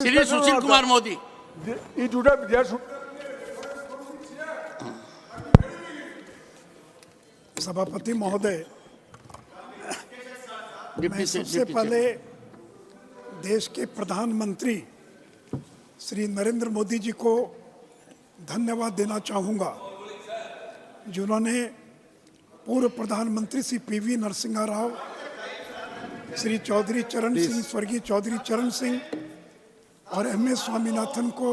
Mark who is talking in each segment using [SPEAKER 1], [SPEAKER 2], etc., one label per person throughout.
[SPEAKER 1] श्री सुशील कुमार मोदी।
[SPEAKER 2] सभापति महोदय, मैं सबसे पहले देश के प्रधानमंत्री श्री नरेंद्र मोदी जी को धन्यवाद देना चाहूँगा, जिन्होंने पूर्व प्रधानमंत्री श्री पीवी नरसिम्हा राव, श्री चौधरी चरण सिंह, स्वर्गीय चौधरी चरण सिंह और एमएस स्वामीनाथन को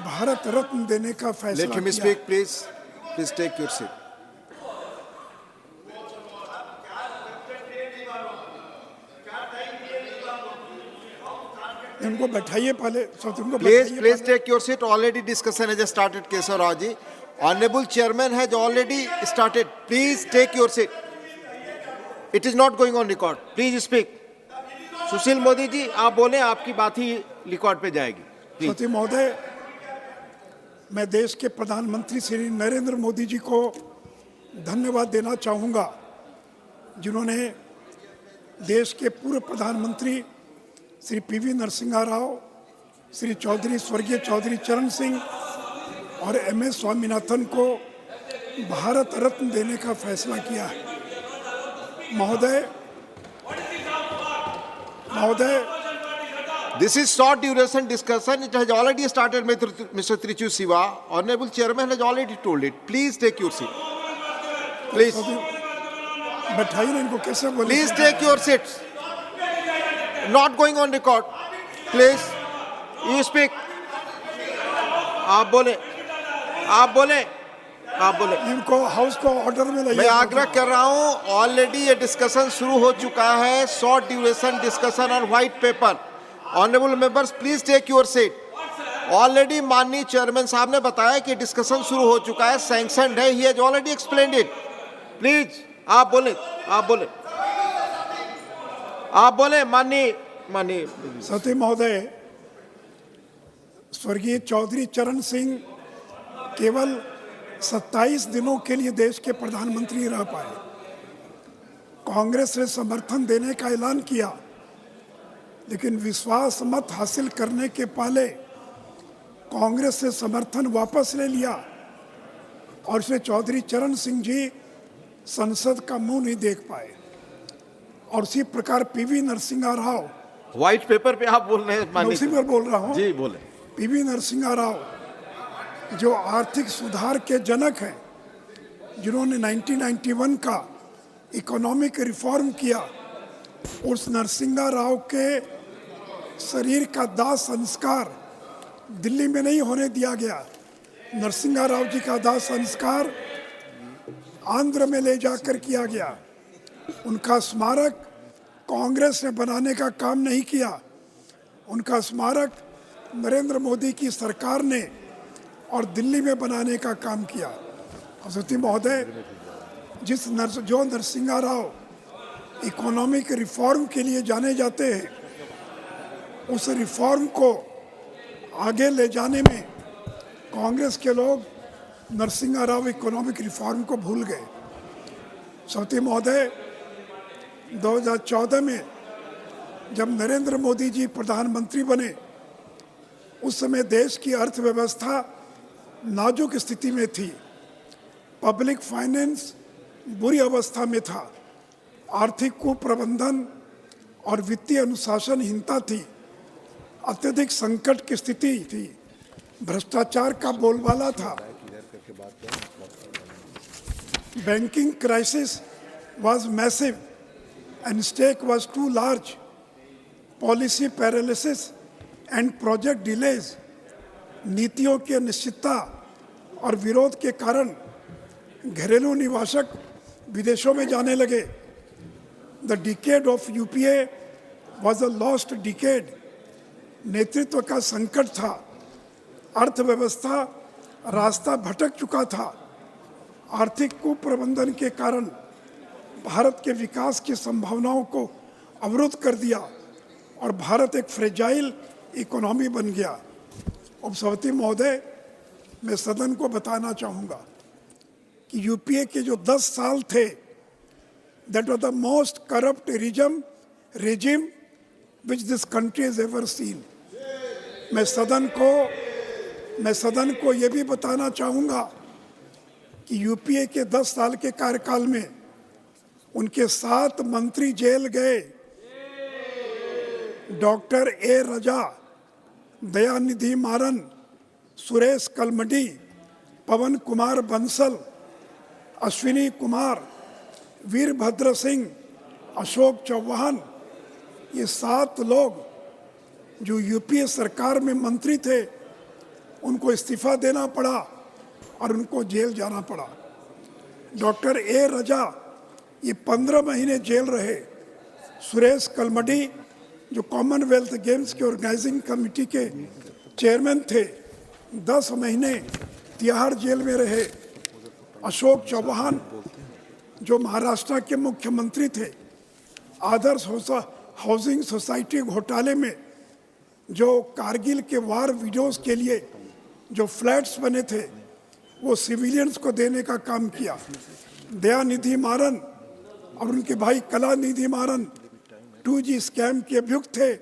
[SPEAKER 2] भारत रत्न देने का फैसला किया।
[SPEAKER 3] Let him speak, please. Please take your seat.
[SPEAKER 2] इनको बैठाइए पहले।
[SPEAKER 3] Please take your seat. Already discussion has started, Keshav Rao ji. Honorable Chairman has already started. Please take your seat. It is not going on record. Please speak. Sushil Modi ji, आप बोले, आपकी बात ही record पे जाएगी।
[SPEAKER 2] सभापति महोदय, मैं देश के प्रधानमंत्री श्री नरेंद्र मोदी जी को धन्यवाद देना चाहूँगा, जिन्होंने देश के पूर्व प्रधानमंत्री श्री पीवी नरसिम्हा राव, श्री स्वर्गीय चौधरी चरण सिंह और एमएस स्वामीनाथन को भारत रत्न देने का फैसला किया है। महोदय,
[SPEAKER 3] this is short duration discussion. It has already started, Mr. Trichu Siva. Honorable Chairman has already told it. Please take your seat. Please.
[SPEAKER 2] बैठाइए ना इनको, कैसे बोले?
[SPEAKER 3] Please take your seats. Not going on record. Please. You speak. आप बोले।
[SPEAKER 2] इनको house को order में लाइए।
[SPEAKER 3] मैं आग्रह कर रहा हूं, ऑलरेडी ये डिस्कशन शुरू हो चुका है। Short duration discussion on white paper. Honourable members, please take your seat. Already माननीय चेयरमैन साहब ने बताया कि डिस्कशन शुरू हो चुका है, सैंक्शनड है। He has already explained it. Please आप बोले माननीय
[SPEAKER 2] सती महोदय, स्वर्गीय चौधरी चरण सिंह केवल 27 दिनों के लिए देश के प्रधानमंत्री रह पाए। कांग्रेस ने समर्थन देने का ऐलान किया, लेकिन विश्वास मत हासिल करने के पहले कांग्रेस ने समर्थन वापस ले लिया और श्री चौधरी चरण सिंह जी संसद का मुंह नहीं देख पाए। और उसी प्रकार PV Narasimha Rao,
[SPEAKER 3] white paper पे आप बोल रहे हैं?
[SPEAKER 2] उसी पर बोल रहा हूँ
[SPEAKER 3] जी, बोले।
[SPEAKER 2] पीवी नरसिम्हा राव जो आर्थिक सुधार के जनक हैं, जिन्होंने 1991 का इकोनॉमिक रिफॉर्म किया, उस नरसिम्हा राव के शरीर का दाह संस्कार दिल्ली में नहीं होने दिया गया। नरसिम्हा राव जी का दाह संस्कार आंध्र में ले जाकर किया गया। उनका स्मारक कांग्रेस ने बनाने का काम नहीं किया। उनका स्मारक नरेंद्र मोदी की सरकार ने और दिल्ली में बनाने का काम किया। सभापति महोदय, जो नरसिम्हा राव इकोनॉमिक रिफॉर्म के लिए जाने जाते हैं, उस रिफॉर्म को आगे ले जाने में कांग्रेस के लोग नरसिम्हा राव इकोनॉमिक रिफॉर्म को भूल गए। सभापति महोदय, 2014 में जब नरेंद्र मोदी जी प्रधानमंत्री बने, उस समय देश की अर्थव्यवस्था नाजुक स्थिति में थी। पब्लिक फाइनेंस बुरी अवस्था में था। आर्थिक कुप्रबंधन और वित्तीय अनुशासनहीनता थी। अत्यधिक संकट की स्थिति थी। भ्रष्टाचार का बोलबाला था। Banking crisis was massive and stake was too large. Policy paralysis and project delays, नीतियों की अनिश्चितता और विरोध के कारण घरेलू निवासक विदेशों में जाने लगे। The decade of UPA was a lost decade. नेतृत्व का संकट था। अर्थव्यवस्था रास्ता भटक चुका था। आर्थिक कुप्रबंधन के कारण भारत के विकास की संभावनाओं को अवरुद्ध कर दिया और भारत एक फ्रेजाइल इकोनॉमी बन गया। उपसभापति महोदय, मैं सदन को बताना चाहूँगा कि यूपीए के जो 10 साल थे, that was the most corrupt regime which this country has ever seen. मैं सदन को ये भी बताना चाहूँगा कि यूपीए के 10 साल के कार्यकाल में उनके 7 मंत्री जेल गए। डॉक्टर ए रजा, दयानिधि मारन, सुरेश कलमडी, पवन कुमार बंसल, अश्विनी कुमार, वीरभद्र सिंह, अशोक चौहान, ये 7 लोग जो यूपीए सरकार में मंत्री थे उनको इस्तीफा देना पड़ा और उनको जेल जाना पड़ा। डॉक्टर ए रजा ये 15 महीने जेल रहे। सुरेश कलमडी जो कॉमनवेल्थ गेम्स के ऑर्गेनाइजिंग कमेटी के चेयरमैन थे, 10 महीने तिहाड़ जेल में रहे। अशोक चौहान जो महाराष्ट्र के मुख्यमंत्री थे, आदर्श हाउसिंग सोसाइटी घोटाले में जो कारगिल के वार विडोज के लिए जो फ्लैट्स बने थे वो सिविलियंस को देने का काम किया। दयानिधि मारन और उनके भाई कलानिधि मारन 2G स्कैम के अभियुक्त थे,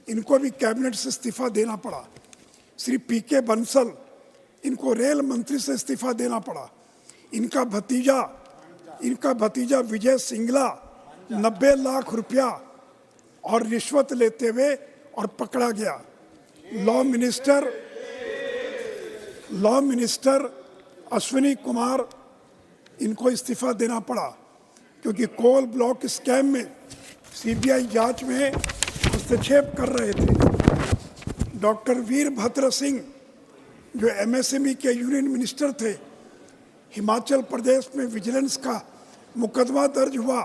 [SPEAKER 2] इनको भी कैबिनेट से इस्तीफा देना पड़ा। श्री पीके बंसल, इनको रेल मंत्री से इस्तीफा देना पड़ा। इनका भतीजा विजय सिंगला 90 लाख रुपया और रिश्वत लेते हुए और पकड़ा गया। लॉ मिनिस्टर अश्विनी कुमार, इनको इस्तीफा देना पड़ा क्योंकि कोल ब्लॉक स्कैम में सीबीआई जांच में हस्तक्षेप कर रहे थे। डॉक्टर वीरभद्र सिंह जो एमएसएमई के यूनियन मिनिस्टर थे, हिमाचल प्रदेश में विजिलेंस का मुकदमा दर्ज हुआ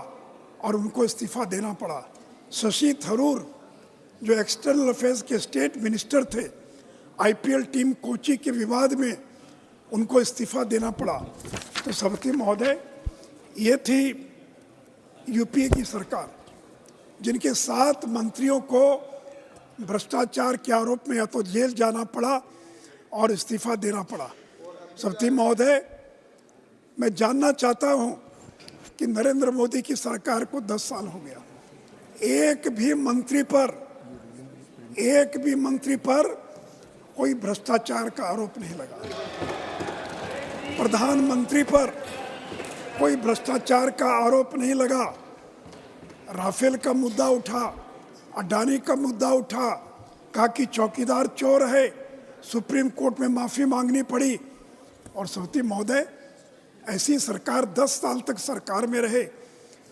[SPEAKER 2] और उनको इस्तीफा देना पड़ा। शशि थरूर जो एक्सटर्नल अफेयर्स के स्टेट मिनिस्टर थे, आईपीएल टीम कोची के विवाद में उनको इस्तीफा देना पड़ा। तो सभापति महोदय, ये थी यूपीए की सरकार जिनके 7 मंत्रियों को भ्रष्टाचार के आरोप में या तो जेल जाना पड़ा और इस्तीफा देना पड़ा। सभापति महोदय, मैं जानना चाहता हूं कि नरेंद्र मोदी की सरकार को 10 साल हो गया, एक भी मंत्री पर कोई भ्रष्टाचार का आरोप नहीं लगा। प्रधानमंत्री पर कोई भ्रष्टाचार का आरोप नहीं लगा। राफेल का मुद्दा उठा, अडानी का मुद्दा उठा, कहा कि चौकीदार चोर है, सुप्रीम कोर्ट में माफी मांगनी पड़ी। और सभापति महोदय, ऐसी सरकार 10 साल तक सरकार में रहे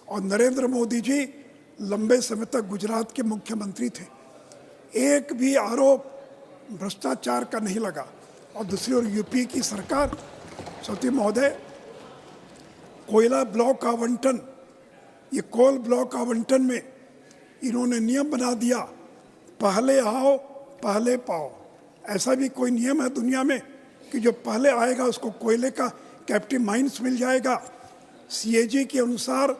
[SPEAKER 2] और नरेंद्र मोदी जी लंबे समय तक गुजरात के मुख्यमंत्री थे, एक भी आरोप भ्रष्टाचार का नहीं लगा। और दूसरी ओर यूपी की सरकार, सभापति महोदय, कोयला ब्लॉक आवंटन, ये कोल ब्लॉक आवंटन में इन्होंने नियम बना दिया, पहले आओ पहले पाओ। ऐसा भी कोई नियम है दुनिया में कि जो पहले आएगा उसको कोयले का कैप्टिव माइंस मिल जाएगा? सीएजी के अनुसार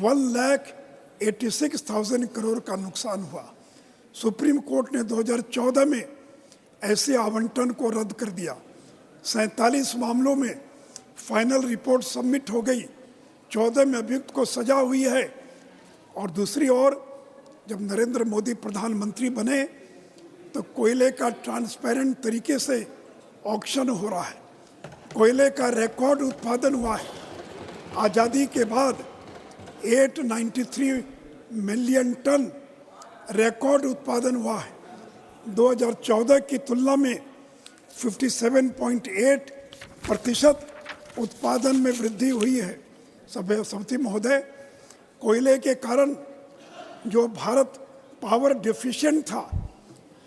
[SPEAKER 2] 1,86,000 करोड़ का नुकसान हुआ। सुप्रीम कोर्ट ने 2014 में ऐसे आवंटन को रद्द कर दिया। 47 मामलों में फाइनल रिपोर्ट सबमिट हो गई, 14 में अभियुक्त को सजा हुई है। और दूसरी ओर जब नरेंद्र मोदी प्रधानमंत्री बने तो कोयले का ट्रांसपेरेंट तरीके से ऑक्शन हो रहा है, कोयले का रिकॉर्ड उत्पादन हुआ है। आज़ादी के बाद 893 मिलियन टन रिकॉर्ड उत्पादन हुआ है। 2014 की तुलना में 57.8% उत्पादन में वृद्धि हुई है। सभापति महोदय, कोयले के कारण जो भारत पावर डेफिशिएंट था,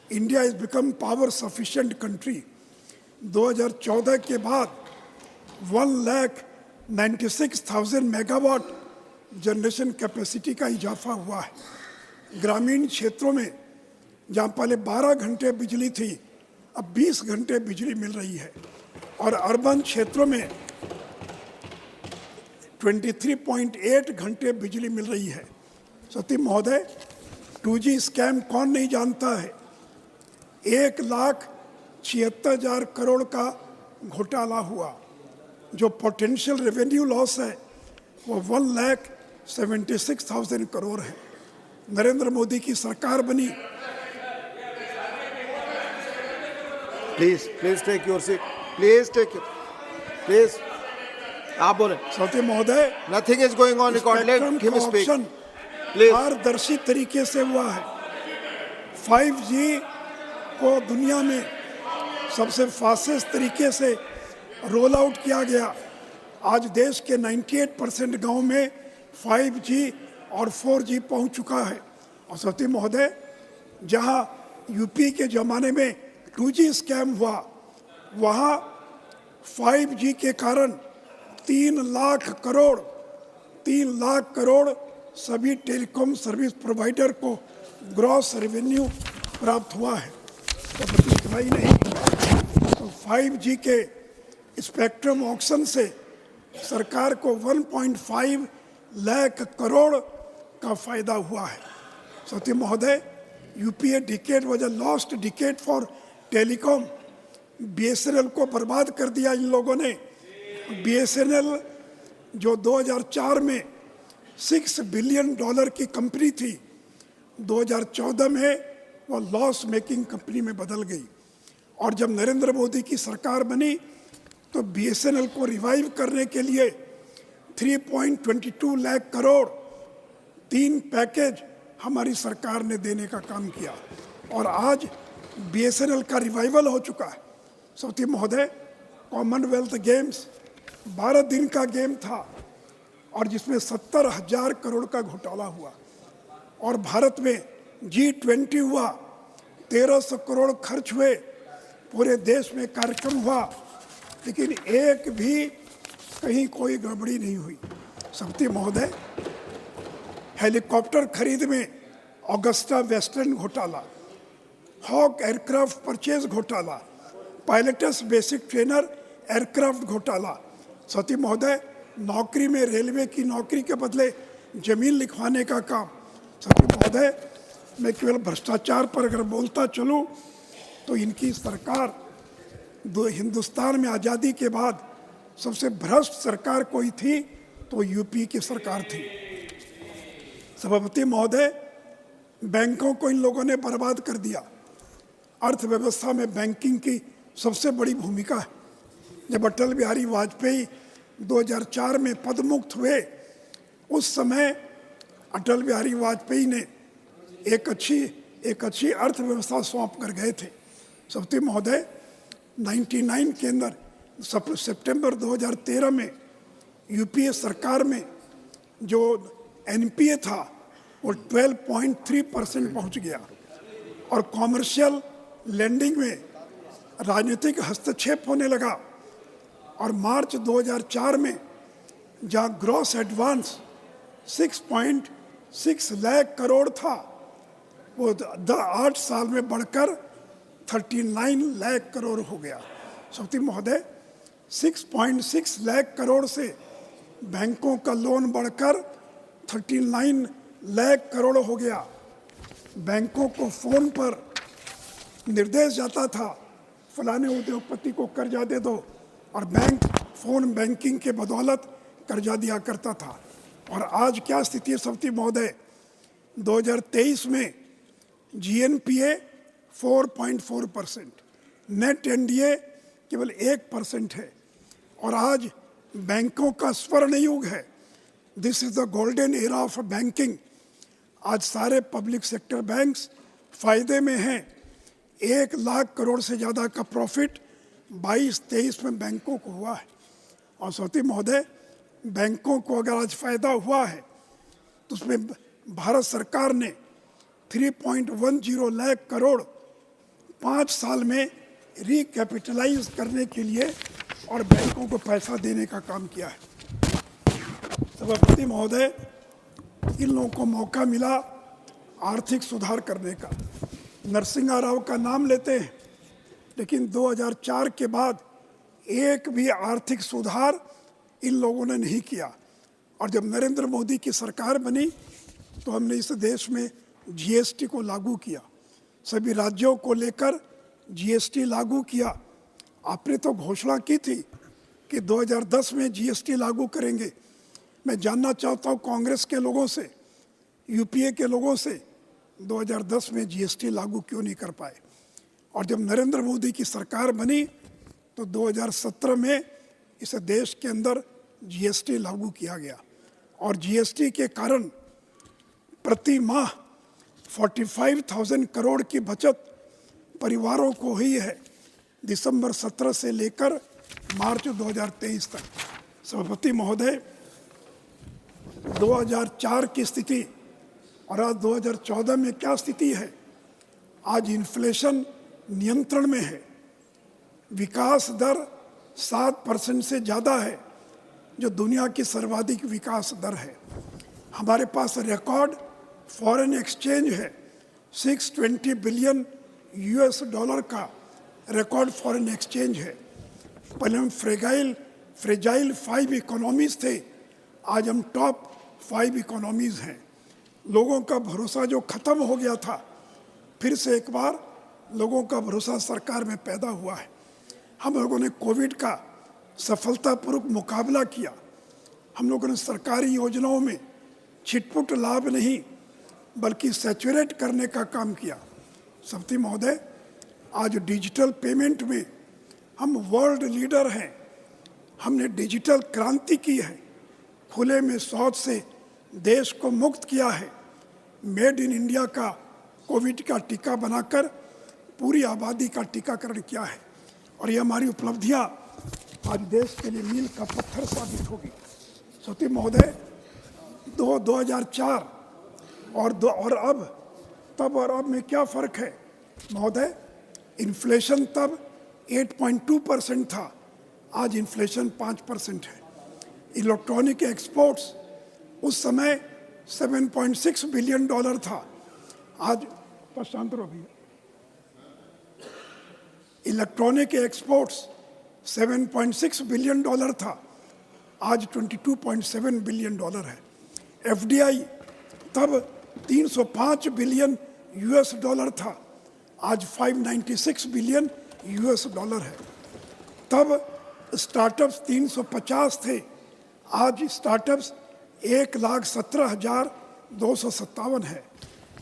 [SPEAKER 2] India is become power sufficient country. 2014 के बाद 1,96,000 मेगावाट जनरेशन कैपेसिटी का इजाफा हुआ है। ग्रामीण क्षेत्रों में जहाँ पहले 12 घंटे बिजली थी, अब 20 घंटे बिजली मिल रही है। और अर्बन क्षेत्रों में 23.8 घंटे बिजली मिल रही है। सती महोदय, 2G स्कैम कौन नहीं जानता है? 1,76,000 करोड़ का घोटाला हुआ। जो पोटेंशियल रेवेन्यू लॉस है वो 1,76,000 करोड़ है। नरेंद्र मोदी की सरकार बनी,
[SPEAKER 3] Please take your seat. Please. आप बोले.
[SPEAKER 2] सत्य महोदय,
[SPEAKER 3] Nothing is going on record. Let
[SPEAKER 2] spectrum
[SPEAKER 3] him
[SPEAKER 2] का
[SPEAKER 3] speak.
[SPEAKER 2] Option
[SPEAKER 3] Please.
[SPEAKER 2] पारदर्शी तरीके से हुआ है। 5G को दुनिया में सबसे फास्टेस्ट तरीके से रोल आउट किया गया। आज देश के 98% गांव में 5G और 4G पहुंच चुका है। और सत्य महोदय, जहां यूपी के ज़माने में 2G स्कैम हुआ, वहां 5G के कारण 3 लाख करोड़ सभी टेलीकॉम सर्विस प्रोवाइडर को ग्रॉस रेवेन्यू प्राप्त हुआ है। तो बताई नहीं, तो 5G के स्पेक्ट्रम ऑक्शन से सरकार को 1.5 लाख करोड़ का फायदा हुआ है। सत्य महोदय, UPA decade was a lost decade for telecom. BSNL को बर्बाद कर दिया इन लोगों ने। BSNL जो 2004 में $6 बिलियन की कंपनी थी, 2014 में वो लॉस मेकिंग कंपनी में बदल गई। और जब नरेंद्र मोदी की सरकार बनी तो BSNL को रिवाइव करने के लिए 3.22 लाख करोड़ 3 पैकेज हमारी सरकार ने देने का काम किया और आज BSNL का रिवाइवल हो चुका है। सत्य महोदय, कॉमनवेल्थ गेम्स 12 दिन का गेम था और जिसमें 70,000 करोड़ का घोटाला हुआ। और भारत में G20 हुआ, 1300 करोड़ खर्च हुए, पूरे देश में कार्यक्रम हुआ, लेकिन एक भी कहीं कोई गड़बड़ी नहीं हुई। सत्य महोदय, हेलीकॉप्टर खरीद में ऑगस्टा वेस्टर्न घोटाला, हॉक एयरक्राफ्ट परचेज घोटाला, पायलटस बेसिक ट्रेनर एयरक्राफ्ट घोटाला। सत्य महोदय, नौकरी में रेलवे की नौकरी के बदले जमीन लिखवाने का काम। सत्य महोदय, मैं केवल भ्रष्टाचार पर अगर बोलता चलूं तो इनकी सरकार हिंदुस्तान में आज़ादी के बाद सबसे भ्रष्ट सरकार कोई थी तो यूपी की सरकार थी। सभापति महोदय, बैंकों को इन लोगों ने बर्बाद कर दिया। अर्थव्यवस्था में बैंकिंग की सबसे बड़ी भूमिका है। जब अटल बिहारी वाजपेयी 2004 में पदमुक्त हुए, उस समय अटल बिहारी वाजपेयी ने एक अच्छी अर्थव्यवस्था सौंप कर गए थे। सभापति महोदय, 99 के अंदर सितंबर 2013 में यूपीए सरकार में जो NPA था वो 12.3% पहुंच गया और कॉमर्शियल लैंडिंग में राजनीतिक हस्तक्षेप होने लगा। और मार्च 2004 में जहां ग्रॉस एडवांस 6.6 लाख करोड़ था, वो 8 साल में बढ़कर 39 लाख करोड़ हो गया। सभापति महोदय, 6.6 लाख करोड़ से बैंकों का लोन बढ़कर 39 लाख करोड़ हो गया। बैंकों को फोन पर निर्देश जाता था, फलाने उद्योगपति को कर्जा दे दो, और बैंक फोन बैंकिंग के बदौलत कर्जा दिया करता था। और आज क्या स्थिति है सभापति महोदय, 2023 में GNPA 4.4%, नेट NDA केवल 1% है। और आज बैंकों का स्वर्ण युग है। This is the golden era of banking. आज सारे पब्लिक सेक्टर बैंक्स फायदे में हैं। 1 लाख करोड़ से ज़्यादा का प्रॉफिट 22-23 में बैंकों को हुआ है। और सभापति महोदय, बैंकों को अगर आज फायदा हुआ है तो उसमें भारत सरकार ने 3.10 लाख करोड़ 5 साल में रिकैपिटलाइज करने के लिए और बैंकों को पैसा देने का काम किया है। सभापति महोदय, इन लोगों को मौका मिला आर्थिक सुधार करने का। नरसिंहा राव का नाम लेते हैं, लेकिन 2004 के बाद एक भी आर्थिक सुधार इन लोगों ने नहीं किया। और जब नरेंद्र मोदी की सरकार बनी तो हमने इस देश में GST को लागू किया, सभी राज्यों को लेकर GST लागू किया। आपने तो घोषणा की थी कि 2010 में GST लागू करेंगे। मैं जानना चाहता हूँ कांग्रेस के लोगों से, यूपीए के लोगों से, 2010 में GST लागू क्यों नहीं कर पाए? और जब नरेंद्र मोदी की सरकार बनी तो 2017 में इसे देश के अंदर जीएसटी लागू किया गया और जीएसटी के कारण प्रति माह 45,000 करोड़ की बचत परिवारों को हुई है दिसंबर 17 से लेकर मार्च 2023 तक। सभापति महोदय, 2004 की स्थिति और आज 2014 में क्या स्थिति है? आज इन्फ्लेशन नियंत्रण में है, विकास दर 7% से ज़्यादा है जो दुनिया की सर्वाधिक विकास दर है। हमारे पास रिकॉर्ड फॉरेन एक्सचेंज है, 620 बिलियन यूएस डॉलर का रिकॉर्ड फॉरेन एक्सचेंज है। पहले हम फ्रेजाइल 5 इकोनॉमीज थे, आज हम टॉप 5 इकोनॉमीज हैं। लोगों का भरोसा जो खत्म हो गया था, फिर से एक बार लोगों का भरोसा सरकार में पैदा हुआ है। हम लोगों ने कोविड का सफलतापूर्वक मुकाबला किया। हम लोगों ने सरकारी योजनाओं में छिटपुट लाभ नहीं बल्कि सैचुरेट करने का काम किया। सभापति महोदय, आज डिजिटल पेमेंट में हम वर्ल्ड लीडर हैं। हमने डिजिटल क्रांति की है, खुले में शौच से देश को मुक्त किया है, मेड इन इंडिया का कोविड का टीका बनाकर पूरी आबादी का टीकाकरण किया है और ये हमारी उपलब्धियां आज देश के लिए मील का पत्थर साबित होगी। सभापति महोदय, 2004 और अब में क्या फ़र्क है महोदय? इन्फ्लेशन तब 8.2% था, आज इन्फ्लेशन 5% है। इलेक्ट्रॉनिक एक्सपोर्ट्स उस समय $7.6 बिलियन था, आज प्रशांत रो भैया। इलेक्ट्रॉनिक एक्सपोर्ट्स 7.6 बिलियन था, आज 22.7 बिलियन है। एफडीआई तब 305 बिलियन यूएस डॉलर था, आज 596 बिलियन यूएस डॉलर है। तब स्टार्टअप्स 350 थे, आज स्टार्टअप्स 1,17,257 है।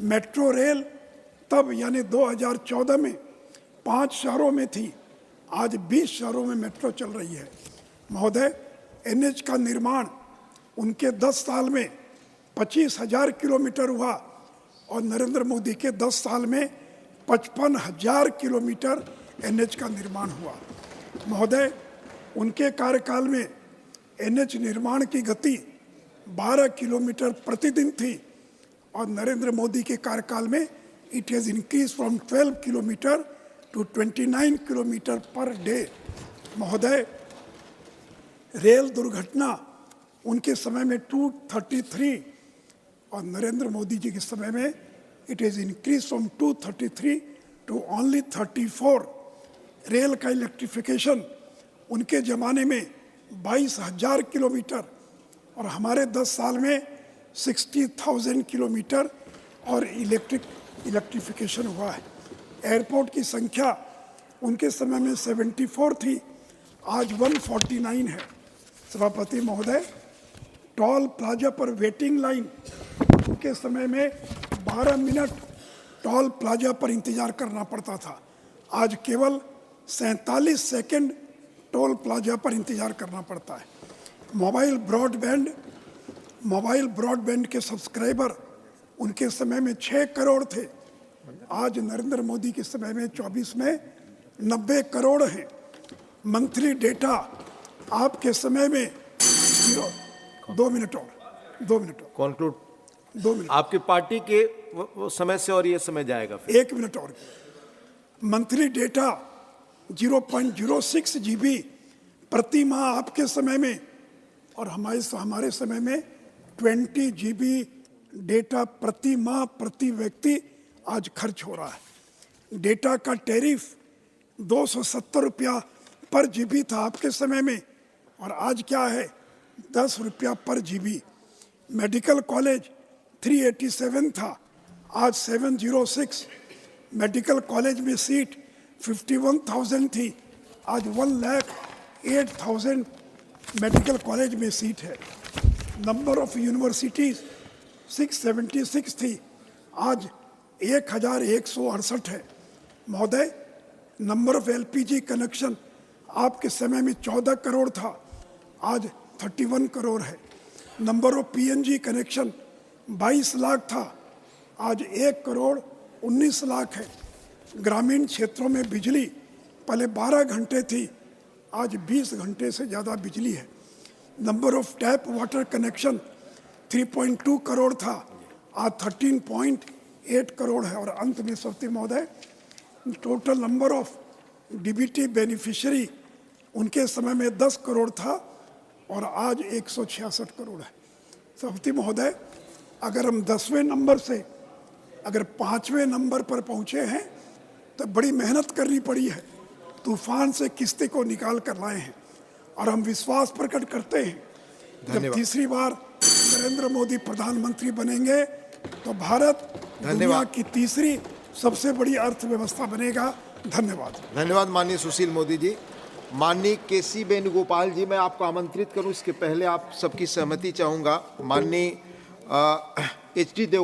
[SPEAKER 2] मेट्रो रेल तब यानी 2014 में 5 शहरों में थी, आज 20 शहरों में मेट्रो चल रही है। महोदय, एनएच का निर्माण उनके 10 साल में 25,000 किलोमीटर हुआ और नरेंद्र मोदी के 10 साल में 55,000 किलोमीटर एनएच का निर्माण हुआ। महोदय, उनके कार्यकाल में एनएच निर्माण की गति 12 किलोमीटर प्रतिदिन थी और नरेंद्र मोदी के कार्यकाल में it has increase from 12 kilometre to 29 kilometre per day. महोदय, रेल दुर्घटना उनके समय में 233 और नरेंद्र मोदी जी के समय में it has increase from 233 to only 34। Rail का इलेक्ट्रिफिकेशन उनके ज़माने में 22,000 किलोमीटर और हमारे 10 साल में 60,000 किलोमीटर और इलेक्ट्रिफिकेशन हुआ है। एयरपोर्ट की संख्या उनके समय में 74 थी, आज 149 है। सभापति महोदय, टोल प्लाजा पर वेटिंग लाइन उनके समय में 12 मिनट टोल प्लाजा पर इंतज़ार करना पड़ता था, आज केवल 47 सेकंड टोल प्लाजा पर इंतज़ार करना पड़ता है। मोबाइल ब्रॉडबैंड के सब्सक्राइबर उनके समय में 6 करोड़ थे, आज नरेंद्र मोदी के समय में 24 में 90 करोड़ हैं। मंथली डेटा आपके समय में 2 मिनट और
[SPEAKER 3] कंक्लूड
[SPEAKER 2] 2 मिनट
[SPEAKER 3] आपकी पार्टी के वो समय से और ये समय जाएगा फिर
[SPEAKER 2] 1 मिनट और। मंथली डेटा 0.06 GB प्रति माह आपके समय में और हमारे समय में 20 GB डेटा प्रति माह प्रति व्यक्ति आज खर्च हो रहा है। डेटा का टैरिफ 270 रुपया पर GB था आपके समय में और आज क्या है 10 रुपया पर GB। मेडिकल कॉलेज 387 था, आज 706। मेडिकल कॉलेज में सीट 51,000 थी, आज 1,08,000 मेडिकल कॉलेज में सीट है। नंबर ऑफ यूनिवर्सिटीज़ 676 थी, आज 1,168 है। महोदय, नंबर ऑफ एलपीजी कनेक्शन आपके समय में 14 करोड़ था, आज 31 करोड़ है। Number of PNG connection 22 lakh था, आज 1 करोड़ 19 लाख है। ग्रामीण क्षेत्रों में बिजली पहले 12 घंटे थी, आज 20 घंटे से ज़्यादा बिजली है। Number of tap water connection 3.2 crore था, आज 13.8 करोड़ है। और अंत में सभापति महोदय, total number of DBT beneficiary उनके समय में 10 करोड़ था और आज 166 करोड़ है। सभापति महोदय, अगर हम 10वें नंबर से अगर 5वें नंबर पर पहुंचे हैं तो बड़ी मेहनत करनी पड़ी है, तूफान से किस्ती को निकाल कर लाए हैं। और हम विश्वास प्रकट करते हैं जब तीसरी बार नरेंद्र मोदी प्रधानमंत्री बनेंगे तो भारत दुनिया की तीसरी सबसे बड़ी अर्थव्यवस्था बनेगा। धन्यवाद।
[SPEAKER 3] धन्यवाद माननीय सुशील मोदी जी। माननीय केसी वेणुगोपाल जी, मैं आपको आमंत्रित करूं, इसके पहले आप सबकी सहमति चाहूंगा। माननीय एच डी